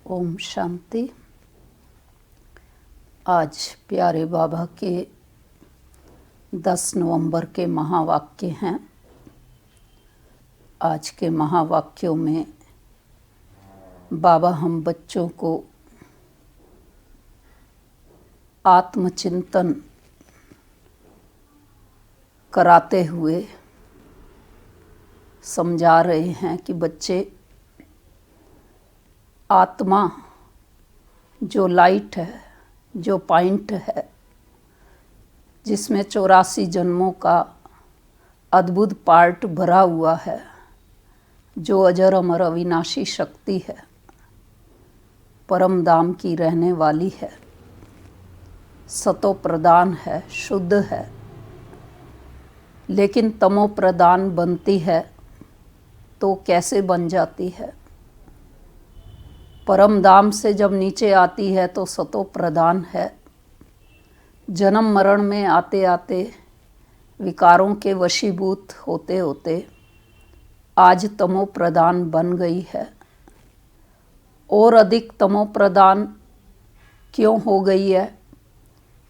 ओम शांति। आज प्यारे बाबा के 10 नवंबर के महावाक्य हैं। आज के महावाक्यों में बाबा हम बच्चों को आत्मचिंतन कराते हुए समझा रहे हैं कि बच्चे, आत्मा जो लाइट है, जो पॉइंट है, जिसमें 84 जन्मों का अद्भुत पार्ट भरा हुआ है, जो अजर अमर अविनाशी शक्ति है, परम धाम की रहने वाली है, सतो प्रदान है, शुद्ध है, लेकिन तमो प्रदान बनती है तो कैसे बन जाती है? परम धाम से जब नीचे आती है तो सतो प्रदान है। जन्म मरण में आते आते विकारों के वशीभूत होते होते आज तमो प्रदान बन गई है। और अधिक तमो प्रदान क्यों हो गई है?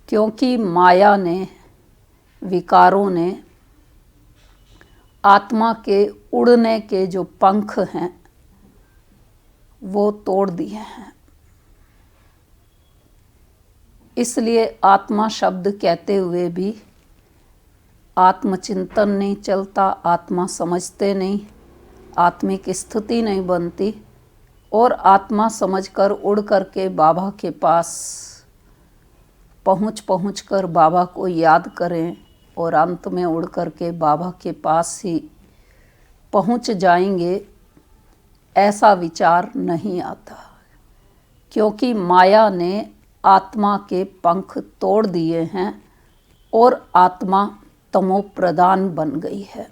क्योंकि माया ने, विकारों ने आत्मा के उड़ने के जो पंख हैं वो तोड़ दिए हैं। इसलिए आत्मा शब्द कहते हुए भी आत्मचिंतन नहीं चलता, आत्मा समझते नहीं, आत्मिक स्थिति नहीं बनती, और आत्मा समझकर उड़ करके बाबा के पास पहुँच कर बाबा को याद करें और अंत में उड़ करके बाबा के पास ही पहुँच जाएंगे, ऐसा विचार नहीं आता। क्योंकि माया ने आत्मा के पंख तोड़ दिए हैं और आत्मा तमो प्रदान बन गई है।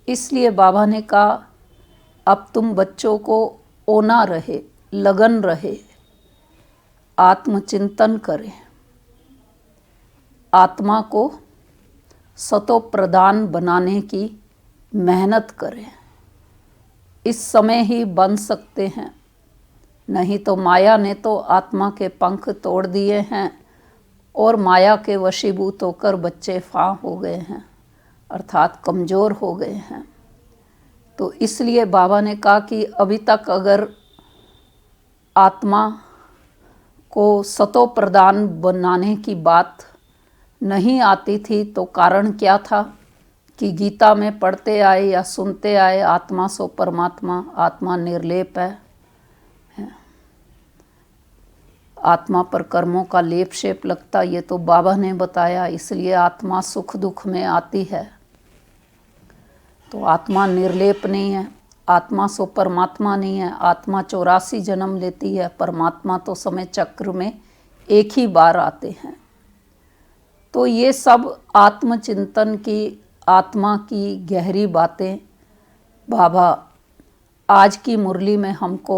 इसलिए बाबा ने कहा, अब तुम बच्चों को ओना रहे, लगन रहे, आत्मचिंतन करें, आत्मा को सतो प्रदान बनाने की मेहनत करें। इस समय ही बन सकते हैं, नहीं तो माया ने तो आत्मा के पंख तोड़ दिए हैं और माया के वशीभूत होकर बच्चे फां हो गए हैं, अर्थात कमज़ोर हो गए हैं। तो इसलिए बाबा ने कहा कि अभी तक अगर आत्मा को सतो प्रदान बनाने की बात नहीं आती थी तो कारण क्या था कि गीता में पढ़ते आए या सुनते आए, आत्मा सो परमात्मा, आत्मा निर्लेप है, आत्मा पर कर्मों का लेप शेप लगता, ये तो बाबा ने बताया। इसलिए आत्मा सुख दुख में आती है। तो आत्मा निर्लेप नहीं है, आत्मा सो परमात्मा नहीं है। आत्मा 84 जन्म लेती है, परमात्मा तो समय चक्र में एक ही बार आते हैं। तो ये सब आत्मचिंतन की, आत्मा की गहरी बातें बाबा आज की मुरली में हमको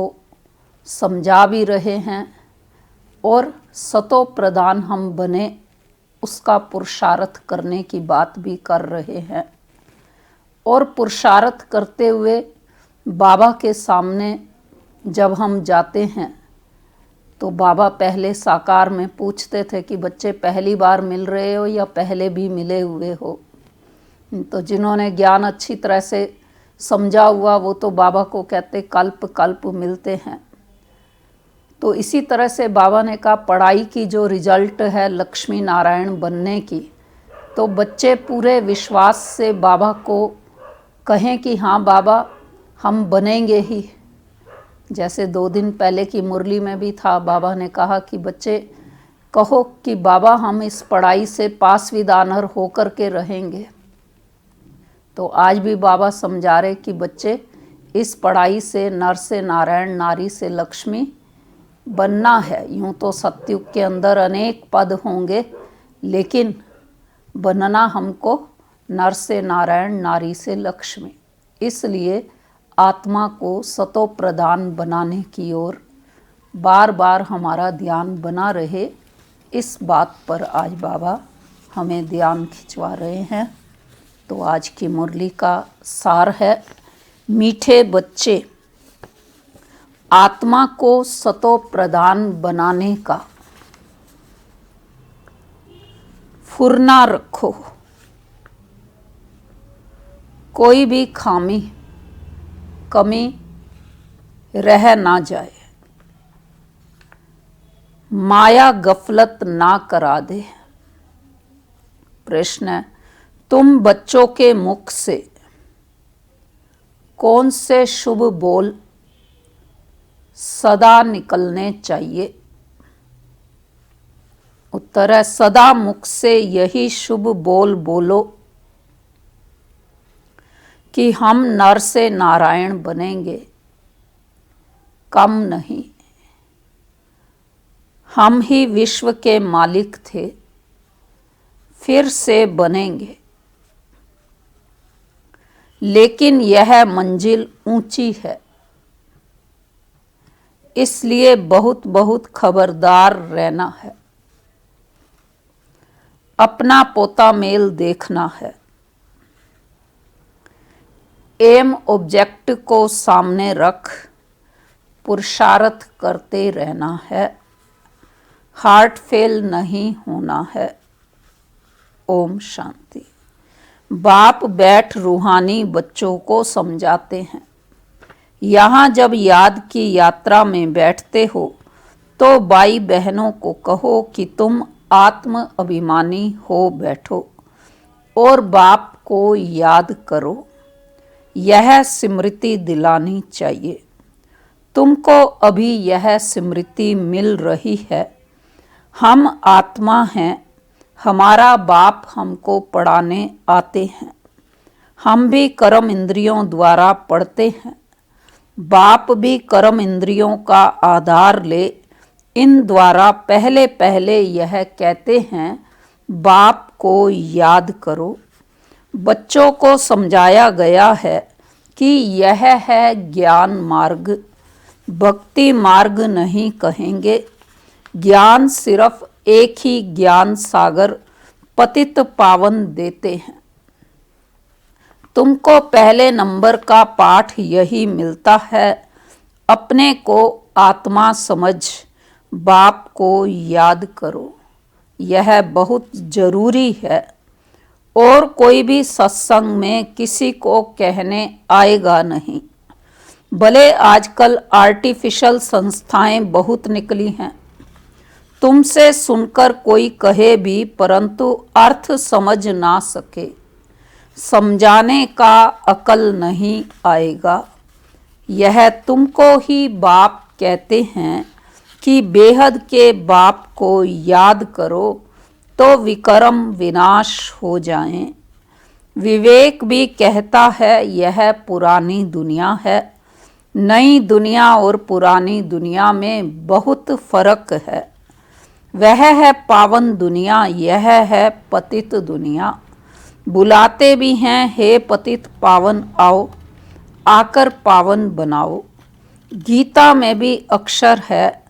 समझा भी रहे हैं और सतो प्रदान हम बने उसका पुरुषार्थ करने की बात भी कर रहे हैं। और पुरुषार्थ करते हुए बाबा के सामने जब हम जाते हैं तो बाबा पहले साकार में पूछते थे कि बच्चे पहली बार मिल रहे हो या पहले भी मिले हुए हो? तो जिन्होंने ज्ञान अच्छी तरह से समझा हुआ वो तो बाबा को कहते कल्प कल्प मिलते हैं। तो इसी तरह से बाबा ने कहा, पढ़ाई की जो रिजल्ट है लक्ष्मी नारायण बनने की, तो बच्चे पूरे विश्वास से बाबा को कहें कि हाँ बाबा हम बनेंगे ही। जैसे 2 दिन पहले की मुरली में भी था, बाबा ने कहा कि बच्चे कहो कि बाबा हम इस पढ़ाई से पास विद ऑनर होकर के रहेंगे। तो आज भी बाबा समझा रहे कि बच्चे इस पढ़ाई से नर से नारायण, नारी से लक्ष्मी बनना है। यूँ तो सतयुग के अंदर अनेक पद होंगे, लेकिन बनना हमको नर से नारायण, नारी से लक्ष्मी। इसलिए आत्मा को सतो प्रदान बनाने की ओर बार बार हमारा ध्यान बना रहे, इस बात पर आज बाबा हमें ध्यान खिंचवा रहे हैं। तो आज की मुरली का सार है, मीठे बच्चे आत्मा को सतो प्रधान बनाने का फुरना रखो। कोई भी खामी कमी रह ना जाए, माया गफलत ना करा दे। प्रश्न है, तुम बच्चों के मुख से कौन से शुभ बोल सदा निकलने चाहिए? उत्तर है, सदा मुख से यही शुभ बोल बोलो कि हम नर से नारायण बनेंगे, कम नहीं। हम ही विश्व के मालिक थे, फिर से बनेंगे। लेकिन यह मंजिल ऊंची है, इसलिए बहुत बहुत खबरदार रहना है। अपना पोता मेल देखना है। एम ऑब्जेक्ट को सामने रख पुरुषार्थ करते रहना है। हार्ट फेल नहीं होना है। ओम शांति। बाप बैठ रूहानी बच्चों को समझाते हैं। यहाँ जब याद की यात्रा में बैठते हो तो भाई बहनों को कहो कि तुम आत्म अभिमानी हो बैठो और बाप को याद करो। यह स्मृति दिलानी चाहिए। तुमको अभी यह स्मृति मिल रही है। हम आत्मा हैं, हमारा बाप हमको पढ़ाने आते हैं। हम भी कर्म इंद्रियों द्वारा पढ़ते हैं। बाप भी कर्म इंद्रियों का आधार ले इन द्वारा पहले पहले यह कहते हैं, बाप को याद करो। बच्चों को समझाया गया है कि यह है ज्ञान मार्ग, भक्ति मार्ग नहीं कहेंगे। ज्ञान सिर्फ एक ही ज्ञान सागर पतित पावन देते हैं। तुमको पहले नंबर का पाठ यही मिलता है, अपने को आत्मा समझ बाप को याद करो। यह बहुत जरूरी है और कोई भी सत्संग में किसी को कहने आएगा नहीं। भले आजकल आर्टिफिशियल संस्थाएं बहुत निकली हैं, तुमसे सुनकर कोई कहे भी परंतु अर्थ समझ ना सके, समझाने का अकल नहीं आएगा। यह तुमको ही बाप कहते हैं कि बेहद के बाप को याद करो तो विकर्म विनाश हो जाएं। विवेक भी कहता है यह पुरानी दुनिया है। नई दुनिया और पुरानी दुनिया में बहुत फर्क है। वह है पावन दुनिया, यह है पतित दुनिया। बुलाते भी हैं, हे पतित पावन आओ, आकर पावन बनाओ। गीता में भी अक्षर है,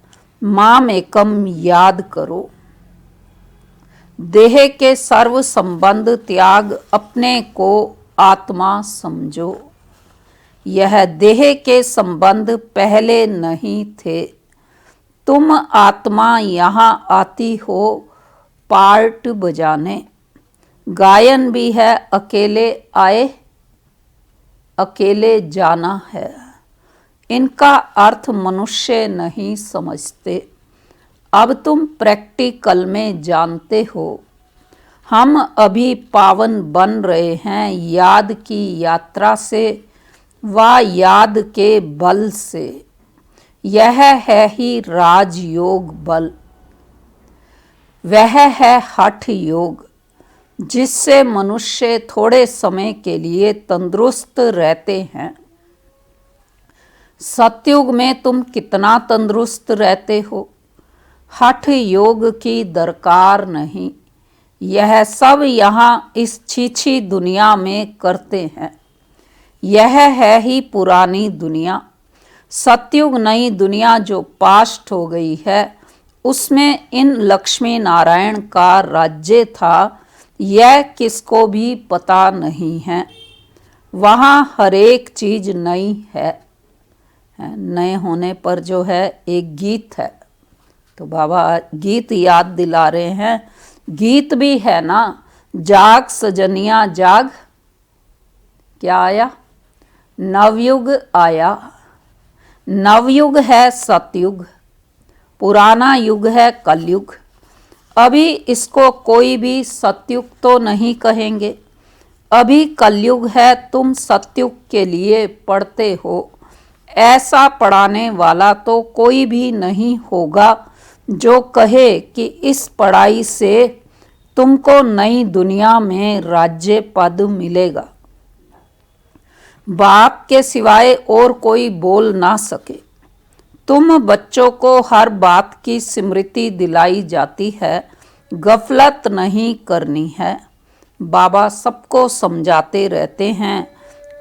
माम एकम याद करो। देह के सर्व संबंध त्याग अपने को आत्मा समझो। यह देह के संबंध पहले नहीं थे। तुम आत्मा यहाँ आती हो पार्ट बजाने। गायन भी है, अकेले आए अकेले जाना है। इनका अर्थ मनुष्य नहीं समझते। अब तुम प्रैक्टिकल में जानते हो। हम अभी पावन बन रहे हैं याद की यात्रा से व याद के बल से। यह है ही राजयोग बल। वह है हठ योग, जिससे मनुष्य थोड़े समय के लिए तंदुरुस्त रहते हैं। सतयुग में तुम कितना तंदुरुस्त रहते हो? हठ योग की दरकार नहीं। यह सब यहाँ इस छीछी दुनिया में करते हैं। यह है ही पुरानी दुनिया। सतयुग नई दुनिया जो पास्ट हो गई है, उसमें इन लक्ष्मी नारायण का राज्य था, यह किसको भी पता नहीं है। वहाँ हर एक चीज नई है। नए होने पर जो है एक गीत है, तो बाबा गीत याद दिला रहे हैं। गीत भी है ना, जाग सजनिया जाग, क्या आया? नवयुग आया। नवयुग है सतयुग, पुराना युग है कलयुग। अभी इसको कोई भी सतयुग तो नहीं कहेंगे, अभी कलयुग है। तुम सतयुग के लिए पढ़ते हो, ऐसा पढ़ाने वाला तो कोई भी नहीं होगा जो कहे कि इस पढ़ाई से तुमको नई दुनिया में राज्य पद मिलेगा। बाप के सिवाय और कोई बोल ना सके। तुम बच्चों को हर बात की स्मृति दिलाई जाती है, गफलत नहीं करनी है। बाबा सबको समझाते रहते हैं,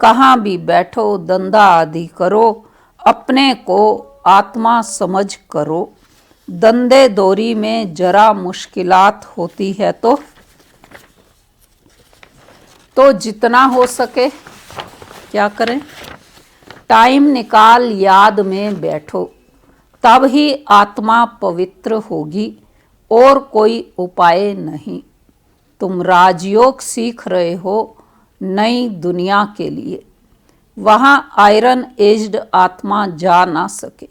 कहाँ भी बैठो धंधा आदि करो, अपने को आत्मा समझ करो। धंधे दोरी में जरा मुश्किलात होती है तो जितना हो सके क्या करें, टाइम निकाल याद में बैठो, तब ही आत्मा पवित्र होगी और कोई उपाय नहीं। तुम राजयोग सीख रहे हो नई दुनिया के लिए, वहाँ आयरन एज्ड आत्मा जा ना सके।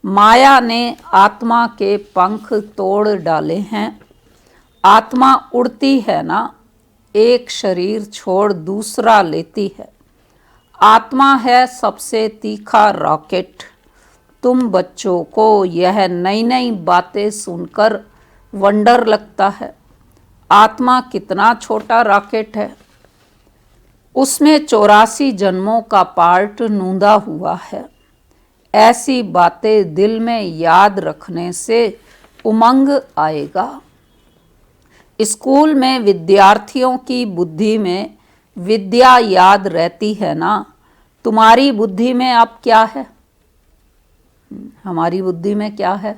माया ने आत्मा के पंख तोड़ डाले हैं। आत्मा उड़ती है ना, एक शरीर छोड़ दूसरा लेती है। आत्मा है सबसे तीखा रॉकेट। तुम बच्चों को यह नई नई बातें सुनकर वंडर लगता है, आत्मा कितना छोटा रॉकेट है, उसमें 84 जन्मों का पार्ट नूंदा हुआ है। ऐसी बातें दिल में याद रखने से उमंग आएगा। स्कूल में विद्यार्थियों की बुद्धि में विद्या याद रहती है ना, तुम्हारी बुद्धि में अब क्या है? हमारी बुद्धि में क्या है?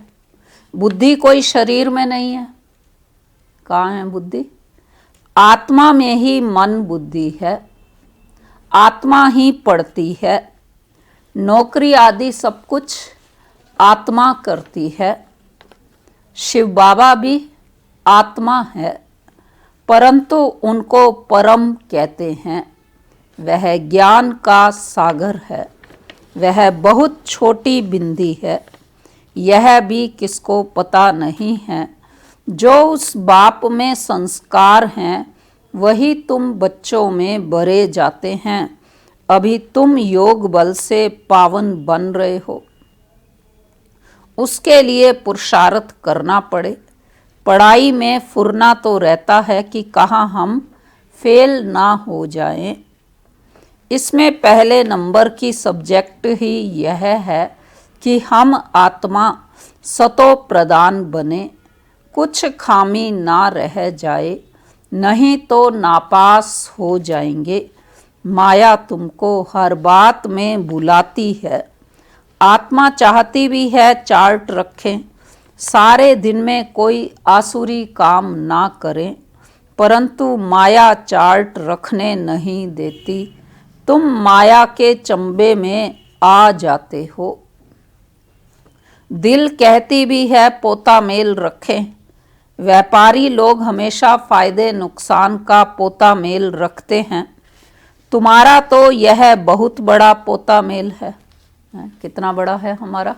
बुद्धि कोई शरीर में नहीं है। कहाँ है बुद्धि? आत्मा में ही मन बुद्धि है, आत्मा ही पढ़ती है। नौकरी आदि सब कुछ आत्मा करती है। शिव बाबा भी आत्मा है, परंतु उनको परम कहते हैं। वह ज्ञान का सागर है, वह बहुत छोटी बिंदी है, यह भी किसको पता नहीं है। जो उस बाप में संस्कार हैं वही तुम बच्चों में भरे जाते हैं। अभी तुम योग बल से पावन बन रहे हो, उसके लिए पुरुषार्थ करना पड़े। पढ़ाई में फुरना तो रहता है कि कहाँ हम फेल ना हो जाएं। इसमें पहले नंबर की सब्जेक्ट ही यह है कि हम आत्मा सतो प्रदान बने, कुछ खामी ना रह जाए, नहीं तो नापास हो जाएंगे। माया तुमको हर बात में बुलाती है। आत्मा चाहती भी है चार्ट रखें, सारे दिन में कोई आसुरी काम ना करें, परंतु माया चार्ट रखने नहीं देती। तुम माया के चंबे में आ जाते हो। दिल कहती भी है पोता मेल रखें। व्यापारी लोग हमेशा फायदे नुकसान का पोता मेल रखते हैं। तुम्हारा तो यह बहुत बड़ा पोता मेल है। कितना बड़ा है हमारा?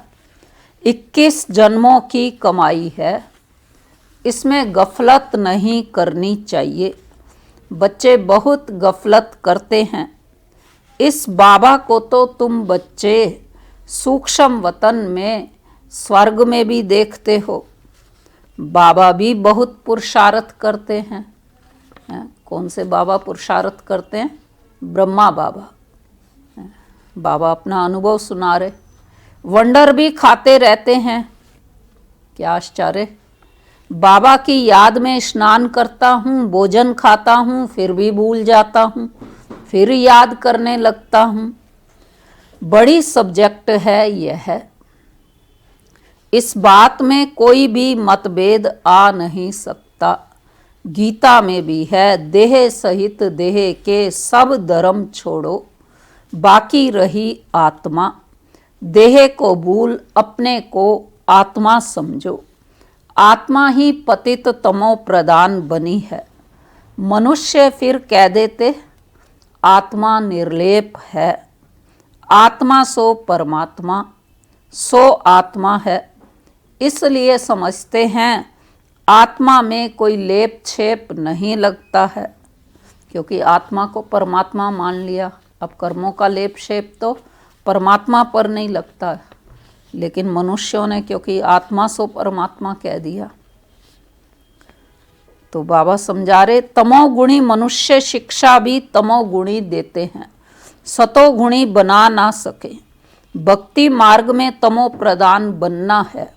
21 जन्मों की कमाई है। इसमें गफलत नहीं करनी चाहिए। बच्चे बहुत गफलत करते हैं। इस बाबा को तो तुम बच्चे सूक्ष्म वतन में स्वर्ग में भी देखते हो। बाबा भी बहुत पुरुषार्थ करते हैं। कौन से बाबा पुरुषार्थ करते हैं? ब्रह्मा बाबा। बाबा अपना अनुभव सुना रहे। वंडर भी खाते रहते हैं। क्या आश्चर्य! बाबा की याद में स्नान करता हूँ, भोजन खाता हूँ, फिर भी भूल जाता हूँ, फिर याद करने लगता हूँ। बड़ी सब्जेक्ट है यह। इस बात में कोई भी मतभेद आ नहीं सकता। गीता में भी है, देह सहित देह के सब धर्म छोड़ो, बाकी रही आत्मा। देह को भूल अपने को आत्मा समझो। आत्मा ही पतित तमो प्रधान बनी है। मनुष्य फिर कह देते आत्मा निर्लेप है। आत्मा सो परमात्मा, सो आत्मा है। इसलिए समझते हैं आत्मा में कोई लेप छेप नहीं लगता है, क्योंकि आत्मा को परमात्मा मान लिया। अब कर्मों का लेप शेप तो परमात्मा पर नहीं लगता है, लेकिन मनुष्यों ने क्योंकि आत्मा सो परमात्मा कह दिया। तो बाबा समझा रहे तमोगुणी मनुष्य शिक्षा भी तमोगुणी देते हैं, सतोगुणी बना ना सके। भक्ति मार्ग में तमो प्रधान बनना है।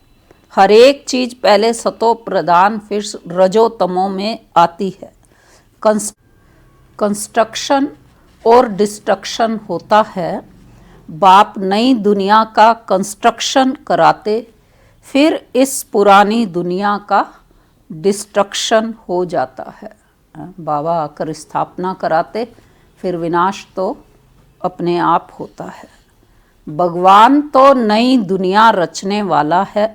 हर एक चीज पहले सतो प्रधान फिर रजो तमो में आती है। कंस्ट्रक्शन और डिस्ट्रक्शन होता है। बाप नई दुनिया का कंस्ट्रक्शन कराते, फिर इस पुरानी दुनिया का डिस्ट्रक्शन हो जाता है। बाबा आकर स्थापना कराते, फिर विनाश तो अपने आप होता है। भगवान तो नई दुनिया रचने वाला है।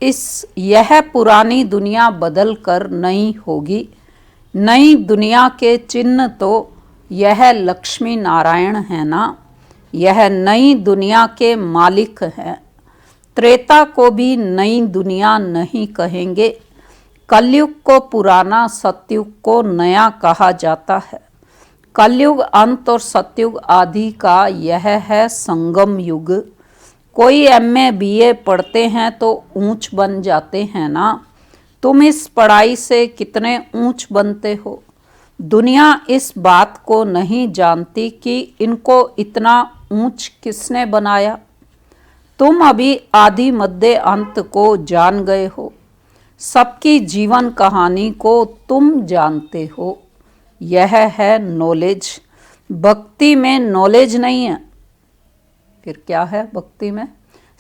यह पुरानी दुनिया बदल कर नई होगी। नई दुनिया के चिन्ह तो यह लक्ष्मी नारायण है ना, यह नई दुनिया के मालिक हैं। त्रेता को भी नई दुनिया नहीं कहेंगे। कलयुग को पुराना, सतयुग को नया कहा जाता है। कलयुग अंत और सतयुग आदि का यह है संगम युग। कोई एमए बीए पढ़ते हैं तो ऊंच बन जाते हैं ना। तुम इस पढ़ाई से कितने ऊंच बनते हो। दुनिया इस बात को नहीं जानती कि इनको इतना ऊंच किसने बनाया। तुम अभी आदि मध्य अंत को जान गए हो। सबकी जीवन कहानी को तुम जानते हो। यह है नॉलेज। भक्ति में नॉलेज नहीं है। फिर क्या है भक्ति में?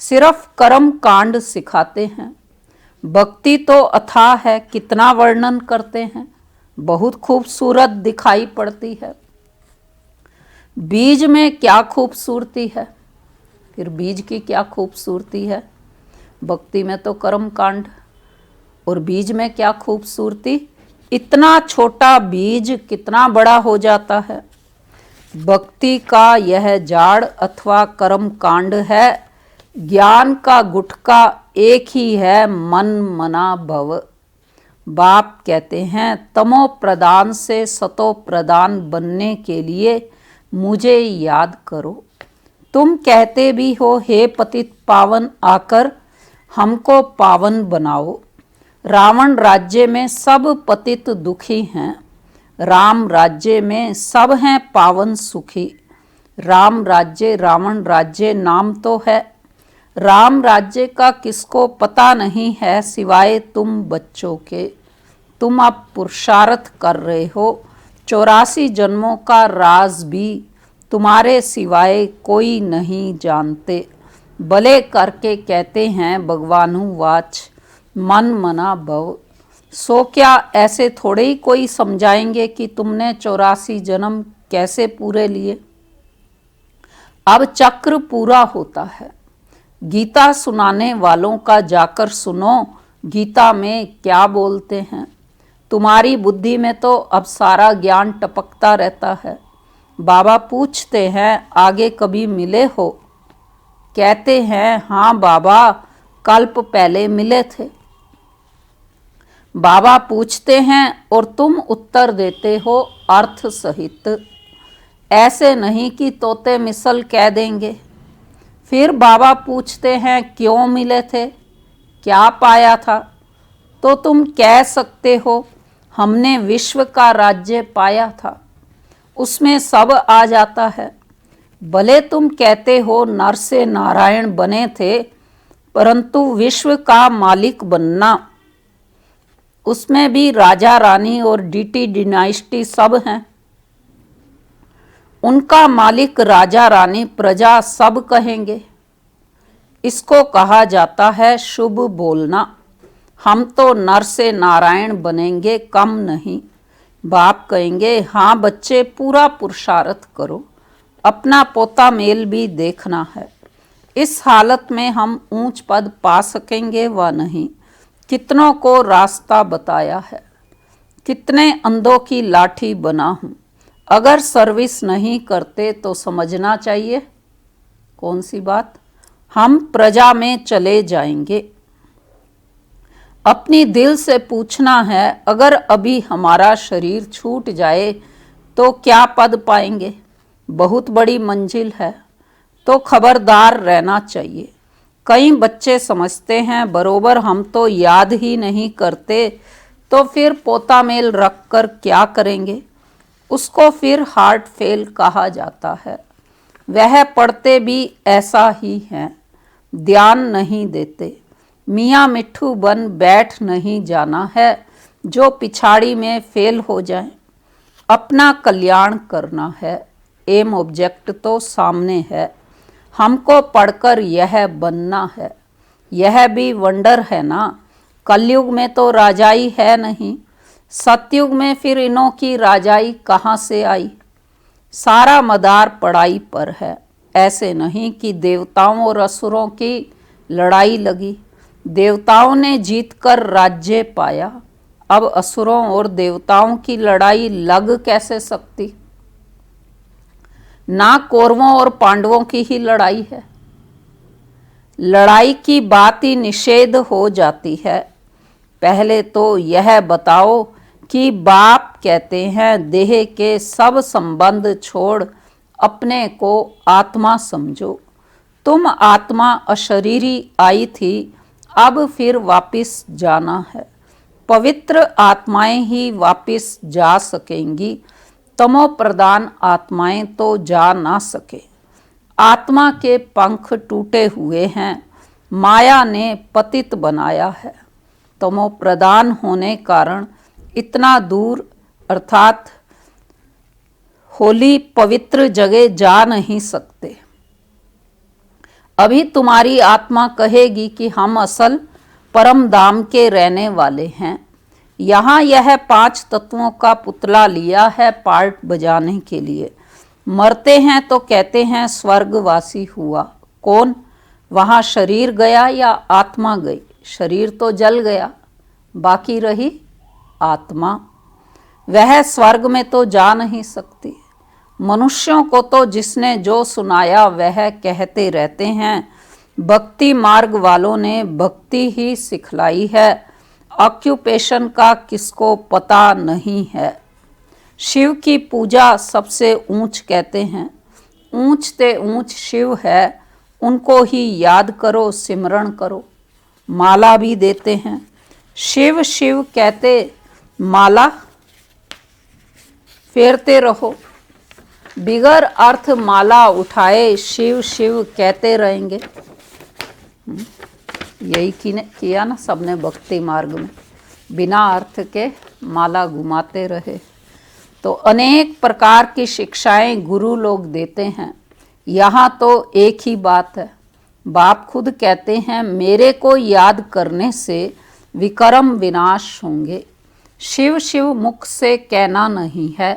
सिर्फ कर्म कांड सिखाते हैं। भक्ति तो अथाह है, कितना वर्णन करते हैं, बहुत खूबसूरत दिखाई पड़ती है। बीज में क्या खूबसूरती है, फिर बीज की क्या खूबसूरती है। भक्ति में तो कर्म कांड, और बीज में क्या खूबसूरती। इतना छोटा बीज कितना बड़ा हो जाता है। भक्ति का यह जाड़ अथवा कर्म कांड है। ज्ञान का गुटका एक ही है, मन मना भव। बाप कहते हैं तमो प्रधान से सतो प्रधान बनने के लिए मुझे याद करो। तुम कहते भी हो हे पतित पावन आकर हमको पावन बनाओ। रावण राज्य में सब पतित दुखी हैं, राम राज्य में सब हैं पावन सुखी। राम राज्य रावण राज्य नाम तो है। राम राज्य का किसको पता नहीं है सिवाय तुम बच्चों के। तुम अब पुरुषार्थ कर रहे हो। 84 जन्मों का राज भी तुम्हारे सिवाय कोई नहीं जानते। भले करके कहते हैं भगवानुवाच मन मना भव। सो क्या ऐसे थोड़े ही कोई समझाएंगे कि तुमने 84 जन्म कैसे पूरे लिए। अब चक्र पूरा होता है। गीता सुनाने वालों का जाकर सुनो, गीता में क्या बोलते हैं। तुम्हारी बुद्धि में तो अब सारा ज्ञान टपकता रहता है। बाबा पूछते हैं आगे कभी मिले हो। कहते हैं हाँ बाबा, कल्प पहले मिले थे। बाबा पूछते हैं और तुम उत्तर देते हो अर्थ सहित। ऐसे नहीं कि तोते मिसल कह देंगे। फिर बाबा पूछते हैं क्यों मिले थे, क्या पाया था, तो तुम कह सकते हो हमने विश्व का राज्य पाया था। उसमें सब आ जाता है। भले तुम कहते हो नर से नारायण बने थे, परंतु विश्व का मालिक बनना, उसमें भी राजा रानी और डीटी डिनाइस्टी सब हैं। उनका मालिक राजा रानी प्रजा सब कहेंगे। इसको कहा जाता है शुभ बोलना। हम तो नर से नारायण बनेंगे, कम नहीं। बाप कहेंगे हाँ बच्चे पूरा पुरुषार्थ करो, अपना पोता मेल भी देखना है। इस हालत में हम ऊंच पद पा सकेंगे व नहीं। कितनों को रास्ता बताया है, कितने अंधों की लाठी बना हूँ। अगर सर्विस नहीं करते तो समझना चाहिए कौन सी बात, हम प्रजा में चले जाएंगे। अपनी दिल से पूछना है, अगर अभी हमारा शरीर छूट जाए तो क्या पद पाएंगे। बहुत बड़ी मंजिल है तो खबरदार रहना चाहिए। कई बच्चे समझते हैं बरोबर हम तो याद ही नहीं करते, तो फिर पोता मेल रख कर क्या करेंगे। उसको फिर हार्ट फेल कहा जाता है। वह पढ़ते भी ऐसा ही हैं, ध्यान नहीं देते। मियाँ मिट्ठू बन बैठ नहीं जाना है जो पिछाड़ी में फेल हो जाए। अपना कल्याण करना है, एम ऑब्जेक्ट तो सामने है। हमको पढ़कर यह बनना है। यह भी वंडर है ना, कलयुग में तो राजाई है नहीं, सतयुग में फिर इनों की राजाई कहाँ से आई। सारा मदार पढ़ाई पर है। ऐसे नहीं कि देवताओं और असुरों की लड़ाई लगी, देवताओं ने जीतकर राज्य पाया। अब असुरों और देवताओं की लड़ाई लग कैसे सकती। ना कौरवों और पांडवों की ही लड़ाई है। लड़ाई की बात ही निषेध हो जाती है। पहले तो यह बताओ कि बाप कहते हैं देह के सब संबंध छोड़ अपने को आत्मा समझो। तुम आत्मा अशरीरी आई थी, अब फिर वापिस जाना है। पवित्र आत्माएं ही वापिस जा सकेंगी, तमो प्रधान आत्माएं तो जा ना सके। आत्मा के पंख टूटे हुए हैं, माया ने पतित बनाया है। तमो प्रधान होने कारण इतना दूर अर्थात होली पवित्र जगह जा नहीं सकते। अभी तुम्हारी आत्मा कहेगी कि हम असल परम धाम के रहने वाले हैं। यहाँ यह 5 तत्वों का पुतला लिया है पार्ट बजाने के लिए। मरते हैं तो कहते हैं स्वर्गवासी हुआ। कौन? वहाँ शरीर गया या आत्मा गई? शरीर तो जल गया, बाकी रही आत्मा। वह स्वर्ग में तो जा नहीं सकती। मनुष्यों को तो जिसने जो सुनाया वह कहते रहते हैं। भक्ति मार्ग वालों ने भक्ति ही सिखलाई है। ऑक्यूपेशन का किसको पता नहीं है। शिव की पूजा सबसे ऊंच कहते हैं। ऊंच ते ऊंच शिव है, उनको ही याद करो, सिमरण करो। माला भी देते हैं। शिव शिव कहते माला फेरते रहो। बिगर अर्थ माला उठाए शिव शिव कहते रहेंगे। यही किया ना सबने भक्ति मार्ग में, बिना अर्थ के माला घुमाते रहे। तो अनेक प्रकार की शिक्षाएं गुरु लोग देते हैं। यहाँ तो एक ही बात है। बाप खुद कहते हैं मेरे को याद करने से विकर्म विनाश होंगे। शिव शिव मुख से कहना नहीं है।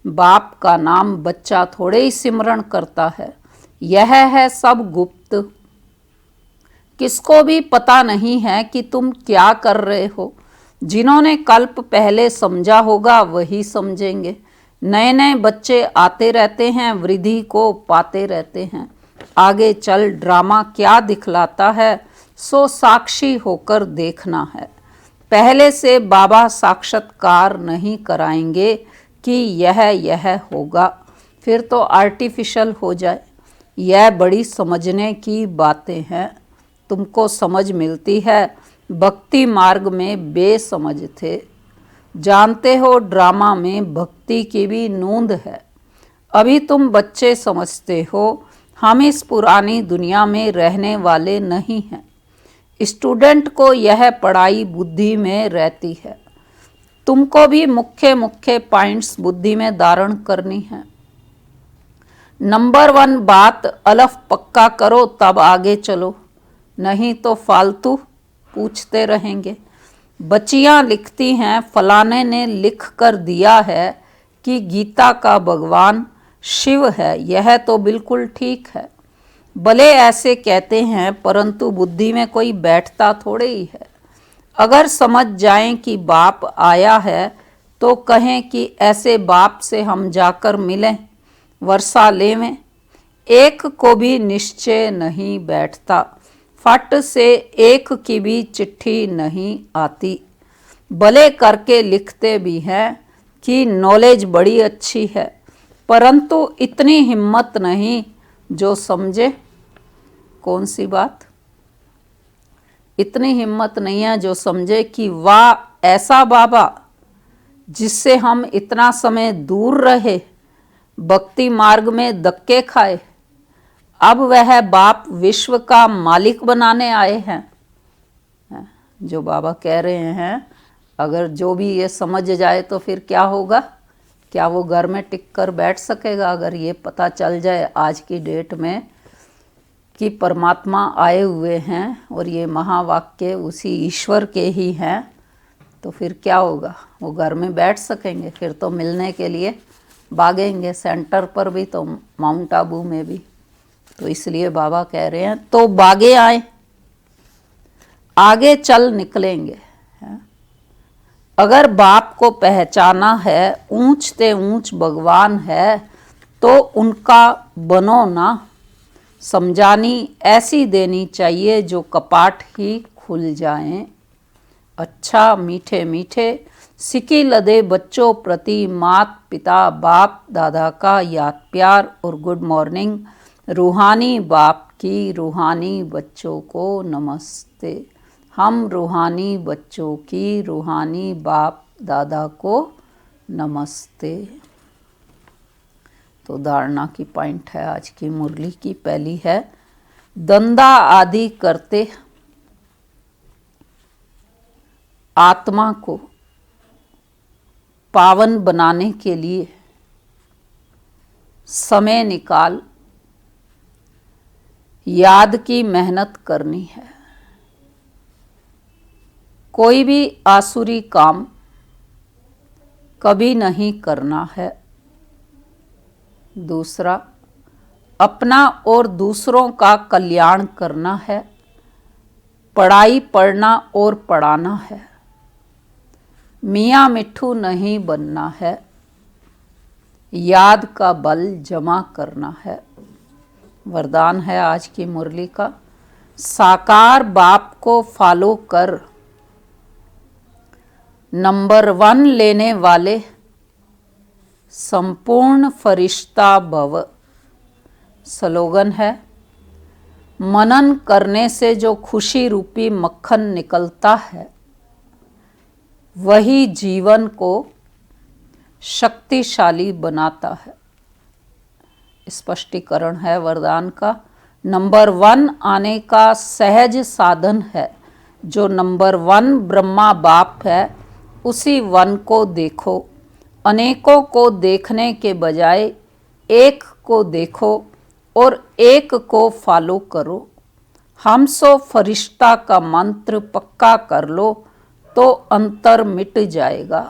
बाप का नाम बच्चा थोड़े ही सिमरण करता है। यह है सब गुप्त। किसको भी पता नहीं है कि तुम क्या कर रहे हो। जिन्होंने कल्प पहले समझा होगा वही समझेंगे। नए नए बच्चे आते रहते हैं, वृद्धि को पाते रहते हैं। आगे चल ड्रामा क्या दिखलाता है सो साक्षी होकर देखना है। पहले से बाबा साक्षात्कार नहीं कराएंगे कि यह होगा, फिर तो आर्टिफिशियल हो जाए। यह बड़ी समझने की बातें हैं। तुमको समझ मिलती है, भक्ति मार्ग में बेसमझ थे। जानते हो ड्रामा में भक्ति की भी नूंद है। अभी तुम बच्चे समझते हो, हम इस पुरानी दुनिया में रहने वाले नहीं हैं। स्टूडेंट को यह पढ़ाई बुद्धि में रहती है। तुमको भी मुख्य मुख्य पॉइंट्स बुद्धि में धारण करनी है। नंबर 1 बात अलफ पक्का करो तब आगे चलो, नहीं तो फालतू पूछते रहेंगे। बच्चियां लिखती हैं फलाने ने लिख कर दिया है कि गीता का भगवान शिव है। यह तो बिल्कुल ठीक है। भले ऐसे कहते हैं, परंतु बुद्धि में कोई बैठता थोड़े ही है। अगर समझ जाएं कि बाप आया है तो कहें कि ऐसे बाप से हम जाकर मिलें, वर्षा लेवें। एक को भी निश्चय नहीं बैठता, फट से एक की भी चिट्ठी नहीं आती। भले करके लिखते भी हैं कि नॉलेज बड़ी अच्छी है, परंतु इतनी हिम्मत नहीं जो समझे। कौन सी बात? इतनी हिम्मत नहीं है जो समझे कि वाह, ऐसा बाबा जिससे हम इतना समय दूर रहे, भक्ति मार्ग में धक्के खाए, अब वह बाप विश्व का मालिक बनाने आए हैं। जो बाबा कह रहे हैं, अगर जो भी ये समझ जाए तो फिर क्या होगा? क्या वो घर में टिक कर बैठ सकेगा? अगर ये पता चल जाए आज की डेट में कि परमात्मा आए हुए हैं और ये महावाक्य उसी ईश्वर के ही हैं, तो फिर क्या होगा? वो घर में बैठ सकेंगे? फिर तो मिलने के लिए भागेंगे, सेंटर पर भी तो माउंट आबू में भी। तो इसलिए बाबा कह रहे हैं तो भागे आए, आगे चल निकलेंगे। अगर बाप को पहचाना है, ऊंच ते ऊंच भगवान है, तो उनका बनो ना। समझानी ऐसी देनी चाहिए जो कपाट ही खुल जाएं। अच्छा मीठे मीठे सिकी लदे बच्चों प्रति मात पिता बाप दादा का याद प्यार और गुड मॉर्निंग। रूहानी बाप की रूहानी बच्चों को नमस्ते। हम रूहानी बच्चों की रूहानी बाप दादा को नमस्ते। तो धारणा की पॉइंट है आज की मुरली की। पहली है, धंधा आदि करते आत्मा को पावन बनाने के लिए समय निकाल याद की मेहनत करनी है। कोई भी आसुरी काम कभी नहीं करना है। दूसरा, अपना और दूसरों का कल्याण करना है। पढ़ाई पढ़ना और पढ़ाना है। मियाँ मिट्ठू नहीं बनना है। याद का बल जमा करना है। वरदान है आज की मुरली का, साकार बाप को फॉलो कर, नंबर 1 लेने वाले संपूर्ण फरिश्ता भव। स्लोगन है, मनन करने से जो खुशी रूपी मक्खन निकलता है वही जीवन को शक्तिशाली बनाता है। स्पष्टीकरण है वरदान का, नंबर 1 आने का सहज साधन है। जो नंबर 1 ब्रह्मा बाप है, उसी 1 को देखो। अनेकों को देखने के बजाय एक को देखो और एक को फॉलो करो। हम सो फरिश्ता का मंत्र पक्का कर लो तो अंतर मिट जाएगा।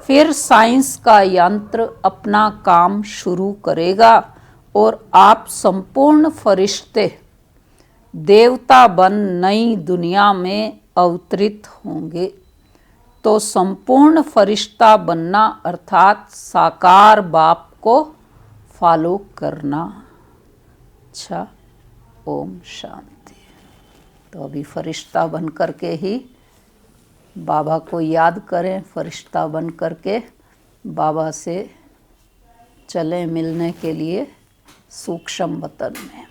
फिर साइंस का यंत्र अपना काम शुरू करेगा और आप संपूर्ण फरिश्ते देवता बन नई दुनिया में अवतरित होंगे। तो संपूर्ण फरिश्ता बनना अर्थात साकार बाप को फॉलो करना। अच्छा, ओम शांति। तो अभी फरिश्ता बन करके ही बाबा को याद करें, फरिश्ता बन करके बाबा से चलें मिलने के लिए सूक्ष्म वतन में।